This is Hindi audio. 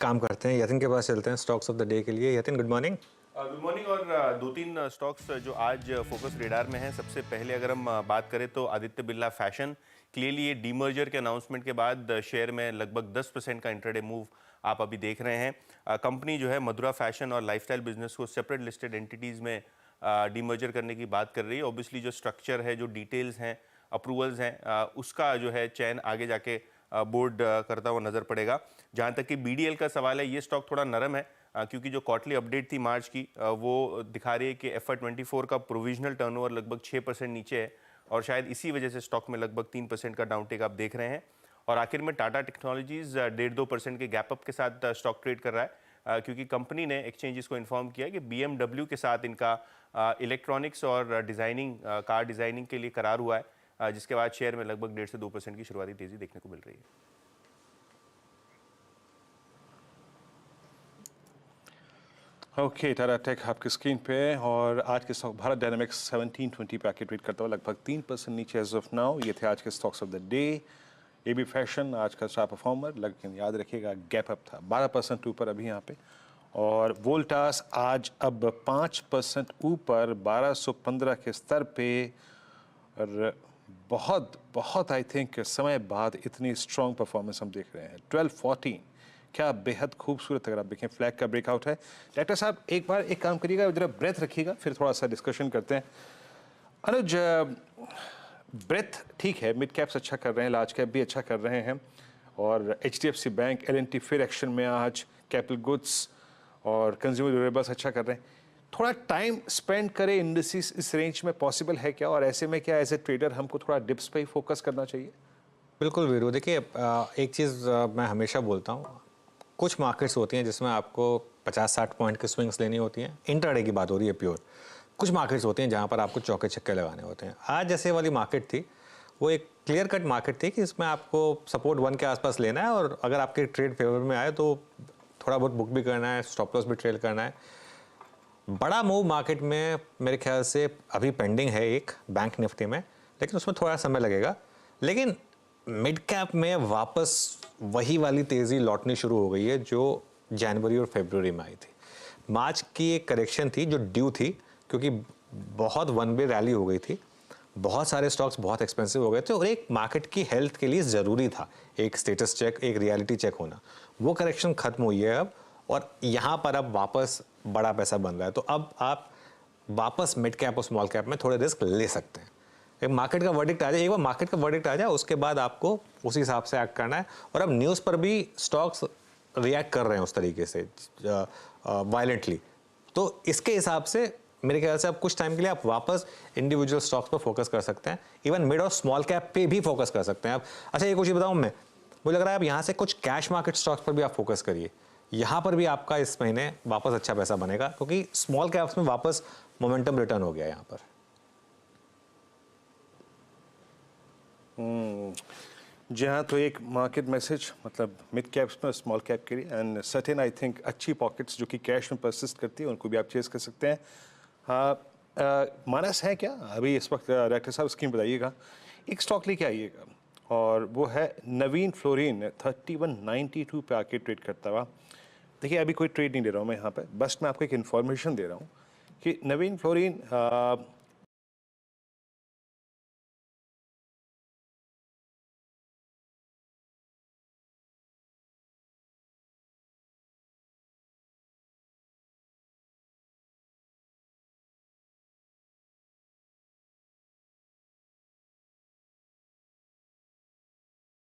काम करते हैं। यतिन के पास चलते हैं स्टॉक्स ऑफ द डे के लिए। Yatin, good morning. Good morning. और दो तीन स्टॉक्स जो आज फोकस रेडार में हैं। सबसे पहले अगर हम बात करें तो आदित्य बिरला फैशन। क्लियरली ये डीमर्जर के अनाउंसमेंट के बाद शेयर में लगभग 10% का इंट्राडे मूव आप अभी देख रहे हैं। कंपनी जो है मधुरा फैशन और लाइफस्टाइल बिजनेस को सेपरेट लिस्टेड एंटिटीज़ में डीमर्जर करने की बात कर रही है। ऑब्वियसली जो स्ट्रक्चर है, जो डिटेल्स हैं, अप्रूवल्स हैं, उसका जो है चयन आगे जाके बोर्ड करता हुआ नजर पड़ेगा। जहां तक कि बीडीएल का सवाल है, ये स्टॉक थोड़ा नरम है क्योंकि जो क्वार्टरली अपडेट थी मार्च की वो दिखा रही है कि FY24 का प्रोविजनल टर्नओवर लगभग 6% नीचे है और शायद इसी वजह से स्टॉक में लगभग 3% का डाउनटेक आप देख रहे हैं। और आखिर में टाटा टेक्नोलॉजीज 1.5-2% के गैप अप के साथ स्टॉक ट्रेड कर रहा है क्योंकि कंपनी ने एक्सचेंजेस को इन्फॉर्म किया है कि BMW के साथ इनका इलेक्ट्रॉनिक्स और डिजाइनिंग, कार डिजाइनिंग के लिए करार हुआ है, जिसके बाद शेयर में लगभग 1.5 से 2% की शुरुआती तेजी देखने को मिल रही है। ओके, टाटा टेक आपकी स्क्रीन पे है और आज के स्टॉक भारत डायनामिक्स 1720 पे आके ट्रेड करता हुआ लगभग 3% नीचे एज ऑफ नाउ। ये थे आज के stocks of the day. AB fashion आज का स्टार परफॉर्मर, लेकिन याद रखिएगा गैप अप था 12% ऊपर अभी यहाँ पे। और वोल्टास आज अब 5% ऊपर 1215 के स्तर पे। और बहुत बहुत आई थिंक समय बाद इतनी स्ट्रॉन्ग परफॉर्मेंस हम देख रहे हैं। 1214 क्या बेहद खूबसूरत। अगर आप देखें फ्लैग का ब्रेकआउट है। डायरेक्टर साहब एक बार एक काम करिएगा, जरा ब्रेथ रखिएगा, फिर थोड़ा सा डिस्कशन करते हैं। अनुज, ब्रेथ ठीक है, मिड कैप्स अच्छा कर रहे हैं, लार्ज कैप भी अच्छा कर रहे हैं और HDFC बैंक, L&T फिर एक्शन में आज, कैपिटल गुड्स और कंज्यूमर ड्यूरेबल्स अच्छा कर रहे हैं। थोड़ा टाइम स्पेंड करें इंडिसेस इस रेंज में पॉसिबल है क्या? और ऐसे में क्या एज ए ट्रेडर हमको थोड़ा डिप्स पे ही फोकस करना चाहिए? बिल्कुल वीरू, देखिए एक चीज़ मैं हमेशा बोलता हूँ, कुछ मार्केट्स होती हैं जिसमें आपको 50-60 पॉइंट की स्विंग्स लेनी होती हैं। इंट्राडे की बात हो रही है प्योर। कुछ मार्केट्स होती हैं जहाँ पर आपको चौके छक्के लगाने होते हैं। आज जैसे वाली मार्केट थी वो एक क्लियर कट मार्केट थी कि इसमें आपको सपोर्ट 1 के आसपास लेना है और अगर आपके ट्रेड फेवर में आए तो थोड़ा बहुत बुक भी करना है, स्टॉप लॉस भी ट्रेल करना है। बड़ा मूव मार्केट में मेरे ख्याल से अभी पेंडिंग है एक बैंक निफ्टी में, लेकिन उसमें थोड़ा समय लगेगा। लेकिन मिड कैप में वापस वही वाली तेज़ी लौटनी शुरू हो गई है जो जनवरी और फरवरी में आई थी। मार्च की एक करेक्शन थी जो ड्यू थी क्योंकि बहुत वन वे रैली हो गई थी, बहुत सारे स्टॉक्स बहुत एक्सपेंसिव हो गए थे और एक मार्केट की हेल्थ के लिए ज़रूरी था एक स्टेटस चेक, एक रियलिटी चेक होना। वो करेक्शन खत्म हुई है अब और यहाँ पर अब वापस बड़ा पैसा बन रहा है। तो अब आप वापस मिड कैप और स्मॉल कैप में थोड़े रिस्क ले सकते हैं। एक मार्केट का वर्डिक्ट आ जाए, एक बार मार्केट का वर्डिक्ट आ जाए उसके बाद आपको उसी हिसाब से एक्ट करना है। और अब न्यूज़ पर भी स्टॉक्स रिएक्ट कर रहे हैं उस तरीके से वायलेंटली, तो इसके हिसाब से मेरे ख्याल से अब कुछ टाइम के लिए आप वापस इंडिविजुअल स्टॉक्स पर फोकस कर सकते हैं। इवन मिड और स्मॉल कैप पे भी फोकस कर सकते हैं आप। अच्छा, ये कुछ बताऊँ मैं, मुझे लग रहा है आप यहाँ से कुछ कैश मार्केट स्टॉक्स पर भी आप फोकस करिए। यहाँ पर भी आपका इस महीने वापस अच्छा पैसा बनेगा क्योंकि स्मॉल कैप्स में वापस मोमेंटम रिटर्न हो गया यहाँ पर। जी हाँ, तो एक मार्केट मैसेज मतलब मिड कैप्स में स्मॉल कैप के लिए एंड सर्टेन आई थिंक अच्छी पॉकेट्स जो कि कैश में परसिस्ट करती है उनको भी आप चेस कर सकते हैं। हाँ, मानस है क्या अभी इस वक्त? डायरेक्टर साहब स्कीम बताइएगा। एक स्टॉक लेके आइएगा और वो है नवीन फ्लोरिन, 3192 पे आके ट्रेड करता हुआ। देखिए अभी कोई ट्रेड नहीं दे रहा हूँ मैं यहाँ पे, बस मैं आपको एक इन्फॉर्मेशन दे रहा हूँ कि नवीन फ्लोरिन